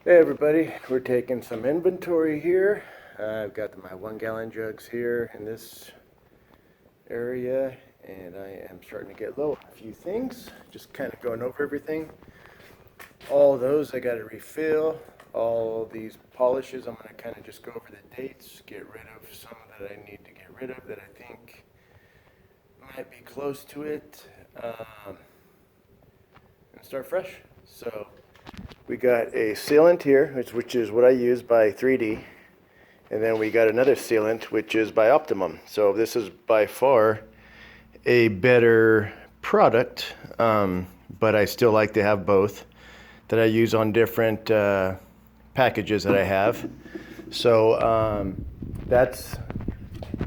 Hey everybody, we're taking some inventory here. I've got my 1-gallon jugs here in this area, and I am starting to get low. A few things, just kind of going over everything. All those I got to refill. All these polishes, I'm going to kind of just go over the dates, get rid of some that I need to get rid of that I think might be close to it, and start fresh. So we got a sealant here, which is what I use by 3D. And then we got another sealant, which is by Optimum. So this is by far a better product, but I still like to have both that I use on different packages that I have. So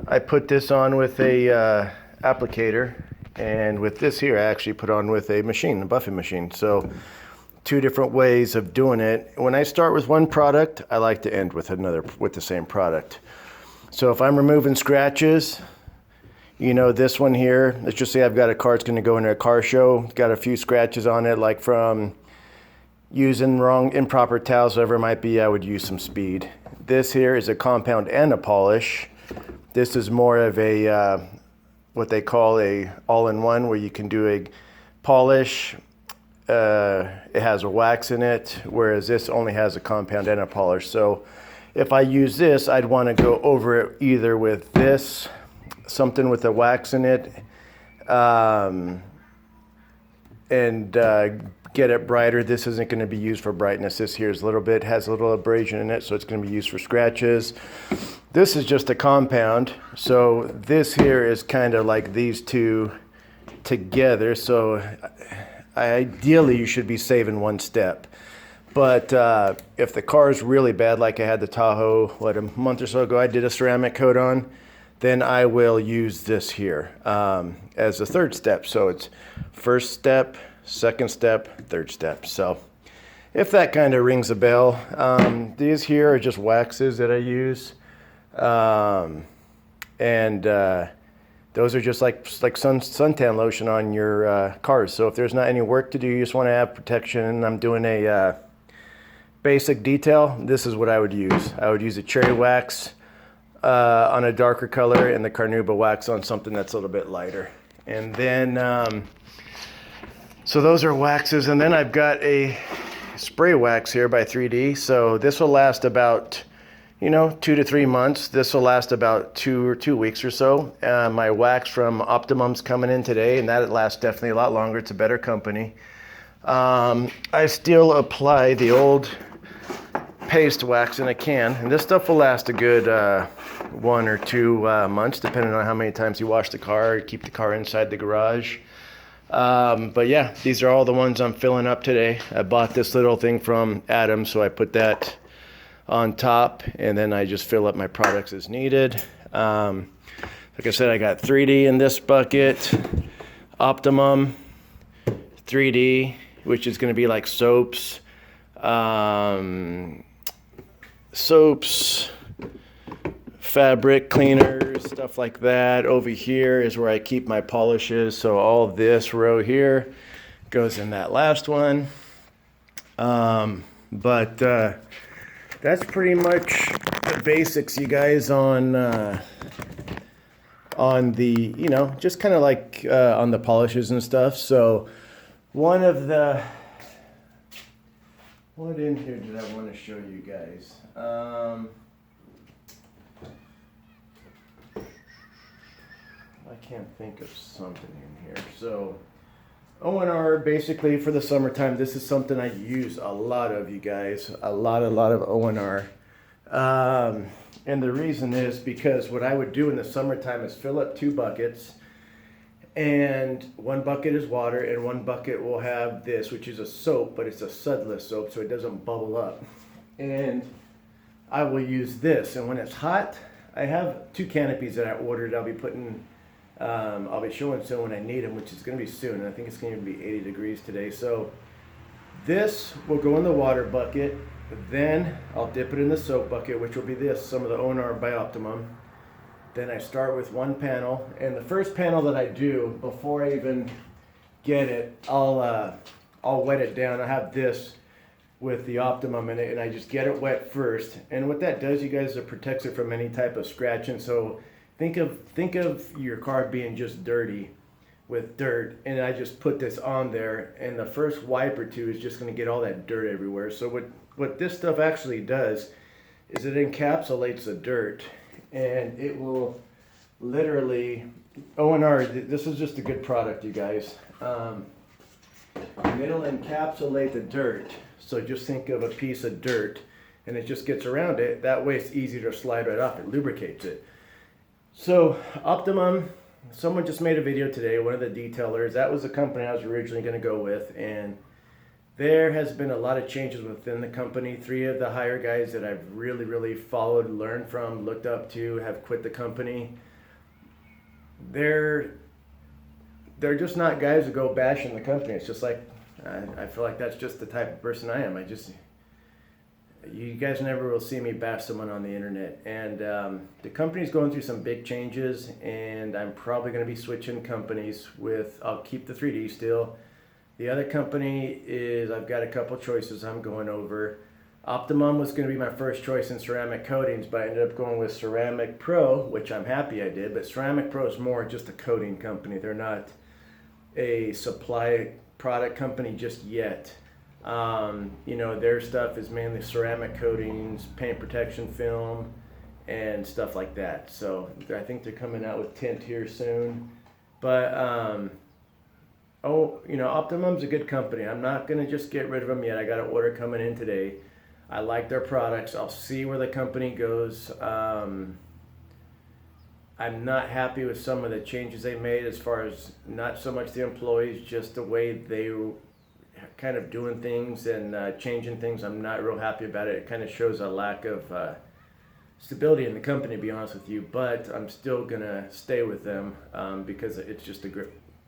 I put this on with a applicator, and with this here I actually put on with a machine, a buffing machine. So two different ways of doing it. When I start with one product, I like to end with the same product. So if I'm removing scratches, you know, this one here, let's just say I've got a car, it's going to go into a car show, it's got a few scratches on it, like from using improper towels, whatever it might be, I would use some speed. This here is a compound and a polish. This is more of a what they call a all-in-one, where you can do a polish. It has a wax in it, whereas this only has a compound and a polish. So if I use this, I'd want to go over it either with this, something with a wax in it, and get it brighter. This isn't going to be used for brightness. This here is has a little abrasion in it, so it's going to be used for scratches. This is just a compound, so this here is kind of like these two together. So ideally, you should be saving one step. But if the car is really bad, like I had the Tahoe, a month or so ago, I did a ceramic coat on, then I will use this here as a third step. So it's first step, second step, third step. So if that kind of rings a bell, these here are just waxes that I use. Those are just like suntan lotion on your cars. So if there's not any work to do, you just want to have protection, and I'm doing a basic detail, this is what I would use. I would use a cherry wax on a darker color, and the carnauba wax on something that's a little bit lighter. And then, so those are waxes. And then I've got a spray wax here by 3D. So this will last about 2 to 3 months. This will last about 2 weeks or so. My wax from Optimum's coming in today, and that lasts definitely a lot longer. It's a better company. I still apply the old paste wax in a can, and this stuff will last a good 1 or 2 months, depending on how many times you wash the car, keep the car inside the garage. But yeah, these are all the ones I'm filling up today. I bought this little thing from Adam, so I put that on top, and then I just fill up my products as needed. Like I said, I got 3D in this bucket, Optimum, 3D, which is going to be like soaps, fabric cleaners, stuff like that. Over here is where I keep my polishes, so all this row here goes in that last one. That's pretty much the basics, you guys, on the, just kind of like on the polishes and stuff. So what in here did I want to show you guys? I can't think of something in here. So O&R, basically for the summertime, this is something I use a lot of, you guys. A lot of O&R. And the reason is because what I would do in the summertime is fill up 2 buckets. And 1 bucket is water, and 1 bucket will have this, which is a soap, but it's a sudsless soap, so it doesn't bubble up. And I will use this. And when it's hot, I have 2 canopies that I ordered. I'll be showing soon when I need them, which is going to be soon. And I think it's going to be 80 degrees today. So this will go in the water bucket. Then I'll dip it in the soap bucket, which will be some of the O&R by Optimum. Then I start with 1 panel. And the first panel that I do, before I even get it, I'll wet it down. I have this with the Optimum in it, and I just get it wet first. And what that does, you guys, it protects it from any type of scratching. So think of your car being just dirty with dirt, and I just put this on there, and the first wipe or two is just going to get all that dirt everywhere. So what this stuff actually does is it encapsulates the dirt, and it will literally, O&R, this is just a good product, you guys. And it'll encapsulate the dirt. So just think of a piece of dirt, and it just gets around it. That way it's easy to slide right off. It lubricates it. So Optimum, someone just made a video today, one of the detailers. That was the company I was originally going to go with, and there has been a lot of changes within the company. 3 of the higher guys that I've really followed, learned from, looked up to, have quit the company. They're just not guys who go bashing the company. It's just like, I feel like that's just the type of person I am. You guys never will see me bash someone on the internet. And the company's going through some big changes, and I'm probably going to be switching companies I'll keep the 3D still. The other company is, I've got a couple choices I'm going over. Optimum was going to be my first choice in ceramic coatings, but I ended up going with Ceramic Pro, which I'm happy I did. But Ceramic Pro is more just a coating company. They're not a supply product company just yet. Their stuff is mainly ceramic coatings, paint protection film, and stuff like that. So I think they're coming out with tint here soon. But Optimum's a good company. I'm not gonna just get rid of them yet. I got an order coming in today. I like their products. I'll see where the company goes. I'm not happy with some of the changes they made, as far as not so much the employees, just the way they were kind of doing things and changing things. I'm not real happy about it. It kind of shows a lack of stability in the company, to be honest with you. But I'm still gonna stay with them because it's just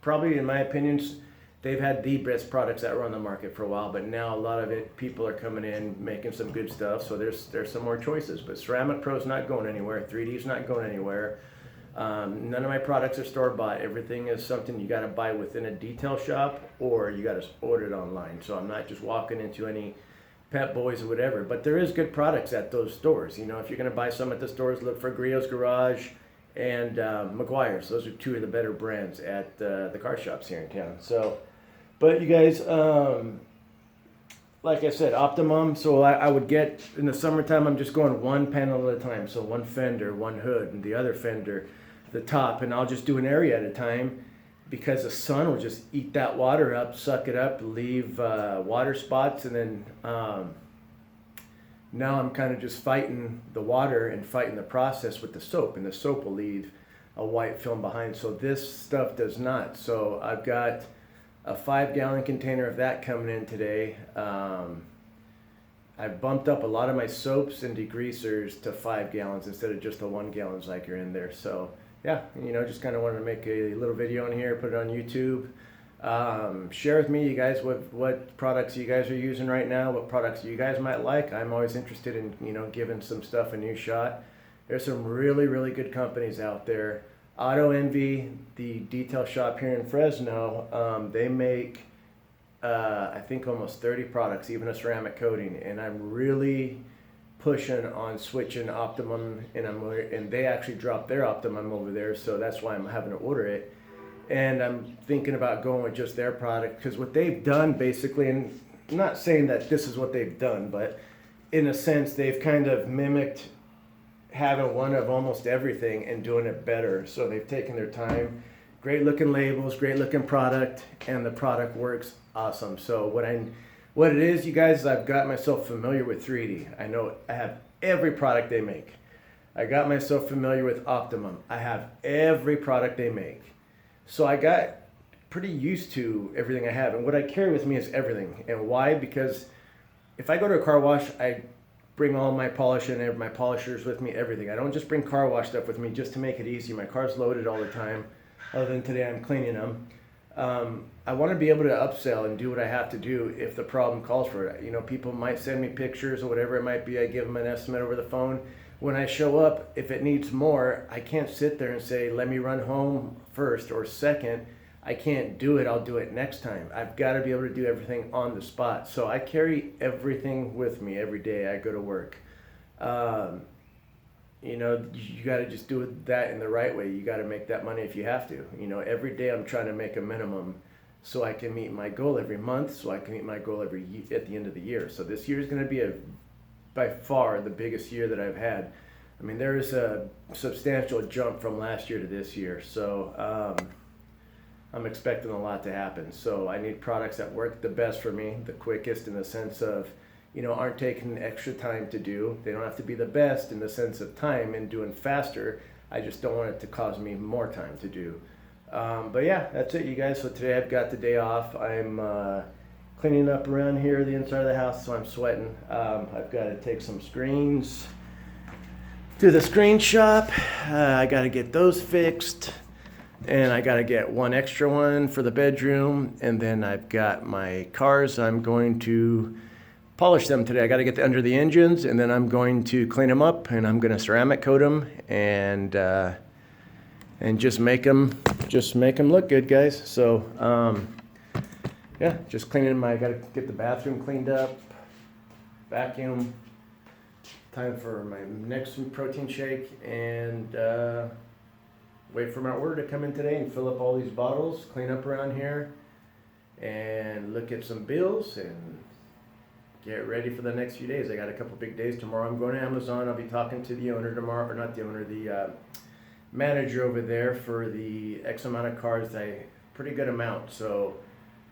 probably, in my opinion, they've had the best products that were on the market for a while. But now a lot of people are coming in making some good stuff. So there's some more choices. But Ceramic Pro's not going anywhere. 3D's not going anywhere. None of my products are store-bought. Everything is something you got to buy within a detail shop, or you got to order it online. So I'm not just walking into any Pep Boys or whatever. But there is good products at those stores. If you're going to buy some at the stores, look for Griot's Garage and McGuire's. Those are 2 of the better brands at the car shops here in town. So, but you guys, like I said, Optimum. So I would get, in the summertime, I'm just going one panel at a time. So one fender, one hood, and the other fender, the top, and I'll just do an area at a time, because the sun will just eat that water up, suck it up, leave water spots, and then now I'm kind of just fighting the water and fighting the process with the soap, and the soap will leave a white film behind. So this stuff does not. So I've got a 5-gallon container of that coming in today. I bumped up a lot of my soaps and degreasers to 5 gallons instead of just the 1 gallons like are in there. So yeah, just kind of wanted to make a little video in here, put it on YouTube. Share with me, you guys, what products you guys are using right now, what products you guys might like. I'm always interested in, giving some stuff a new shot. There's some really good companies out there. Auto Envy, the detail shop here in Fresno, they make, I think, almost 30 products, even a ceramic coating, and I'm really pushing on switching Optimum, and they actually dropped their Optimum over there, so that's why I'm having to order it. And I'm thinking about going with just their product, because what they've done basically, and I'm not saying that this is what they've done, but in a sense they've kind of mimicked having one of almost everything and doing it better. So they've taken their time, great looking labels, great looking product, and the product works awesome. So what it is, you guys, is I've got myself familiar with 3D. I know I have every product they make. I got myself familiar with Optimum. I have every product they make. So I got pretty used to everything I have. And what I carry with me is everything. And why? Because if I go to a car wash, I bring all my polish and my polishers with me, everything. I don't just bring car wash stuff with me just to make it easy. My car's loaded all the time. Other than today, I'm cleaning them. I want to be able to upsell and do what I have to do if the problem calls for it. People might send me pictures or whatever it might be. I give them an estimate over the phone. When I show up, if it needs more, I can't sit there and say, let me run home first or second. I can't do it, I'll do it next time. I've got to be able to do everything on the spot. So I carry everything with me every day I go to work. You know, you got to just do that in the right way. You got to make that money if you have to. You know, every day I'm trying to make a minimum so I can meet my goal every month, so I can meet my goal at the end of the year. So this year is going to be by far the biggest year that I've had. I mean, there is a substantial jump from last year to this year. So I'm expecting a lot to happen. So I need products that work the best for me, the quickest in the sense of, you know, aren't taking extra time to do. They don't have to be the best in the sense of time and doing faster. I just don't want it to cause me more time to do. But yeah, that's it, you guys. So today I've got the day off. I'm cleaning up around here, the inside of the house, so I'm sweating. I've got to take some screens to the screen shop. I got to get those fixed. And I got to get one extra one for the bedroom. And then I've got my cars. I'm going to polish them today. I got to get under the engines, and then I'm going to clean them up, and I'm going to ceramic coat them and just make them look good, guys. So yeah, just cleaning them. I got to get the bathroom cleaned up, vacuum. Time for my next protein shake, and wait for my order to come in today and fill up all these bottles, clean up around here, and look at some bills and get ready for the next few days. I got a couple big days tomorrow. I'm going to Amazon. I'll be talking to the owner tomorrow, or not the owner, the manager over there for the X amount of cars, pretty good amount. So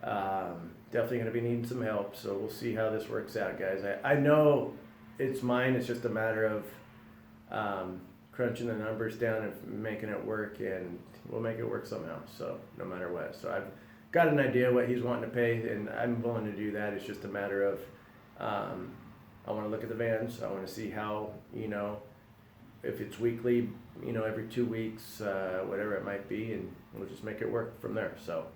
definitely going to be needing some help. So we'll see how this works out, guys. I know it's mine. It's just a matter of crunching the numbers down and making it work, and we'll make it work somehow. So no matter what. So I've got an idea what he's wanting to pay, and I'm willing to do that. It's just a matter of I want to look at the vans. I want to see how, you know, if it's weekly, you know, every 2 weeks, whatever it might be, and we'll just make it work from there. So,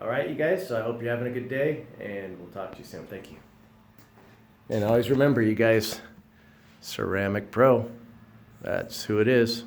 all right, you guys. So I hope you're having a good day, and we'll talk to you soon. Thank you. And always remember, you guys, Ceramic Pro. That's who it is.